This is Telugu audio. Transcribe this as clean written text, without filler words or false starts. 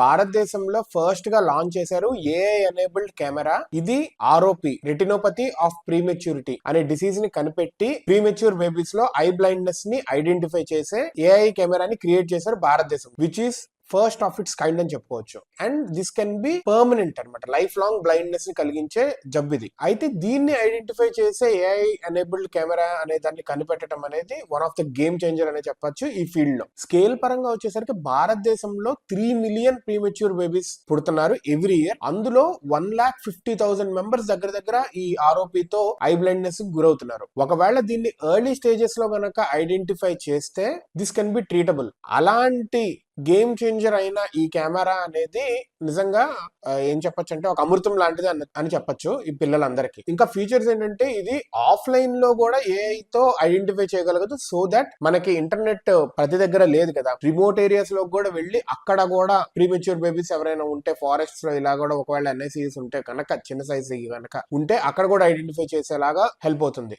భారతదేశంలో ఫస్ట్ గా లాంచ్ చేశారు ఏఐ ఎనేబుల్డ్ కెమెరా. ఇది ఆర్ఓపి, రెటినోపతి ఆఫ్ ప్రీమెచ్యూరిటీ అనే డిసీజ్ ని కనిపెట్టి ప్రీమెచ్యూర్ బేబీస్ లో ఐ బ్లైండ్నెస్ ని ఐడెంటిఫై చేసే ఏఐ కెమెరాని క్రియేట్ చేశారు భారతదేశం, which is first of it's kind అని చెప్పుకోవచ్చు. And this can be permanent అనమాట, లైఫ్ లాంగ్ బ్లైండ్నెస్ ని కలిగించే జబ్బు ఇది. అయితే దీన్ని ఐడెంటిఫై చేసే ఏఐ ఎనేబుల్డ్ కెమెరా అనే దాన్ని కనిపెట్టడం అనేది one of the game changer అనే చెప్పొచ్చు ఈ ఫీల్డ్ లో. స్కేల్ పరంగా వచ్చేసరికి భారతదేశంలో 3 మిలియన్ ప్రీమెచ్యూర్ బేబీస్ పుడుతున్నారు ఎవ్రీ ఇయర్. అందులో 1,50,000 మెంబర్స్ దగ్గర దగ్గర ఈ ఆర్ఓపితో ఐ బ్లైండ్నెస్ గురవుతున్నారు. ఒకవేళ దీన్ని ఎర్లీ స్టేజెస్ లో గనక ఐడెంటిఫై చేస్తే దిస్ కెన్ బి ట్రీటబుల్. అలాంటి గేమ్ చేంజర్ అయిన ఈ కెమెరా అనేది నిజంగా ఏం చెప్పొచ్చు అంటే ఒక అమృతం లాంటిది అని చెప్పొచ్చు ఈ పిల్లలందరికీ. ఇంకా ఫీచర్స్ ఏంటంటే ఇది ఆఫ్లైన్ లో కూడా ఏఐ తో ఐడెంటిఫై చేయగలగదు, సో దట్ మనకి ఇంటర్నెట్ ప్రతి దగ్గర లేదు కదా, రిమోట్ ఏరియాస్ లో కూడా వెళ్ళి అక్కడ కూడా ప్రీమెచ్యూర్ బేబీస్ ఎవరైనా ఉంటే ఫారెస్ట్ లో ఇలా కూడా ఒకవేళ ఎన్ఐసిస్ ఉంటే కనుక చిన్న సైజ్ కనుక ఉంటే అక్కడ కూడా ఐడెంటిఫై చేసేలాగా హెల్ప్ అవుతుంది.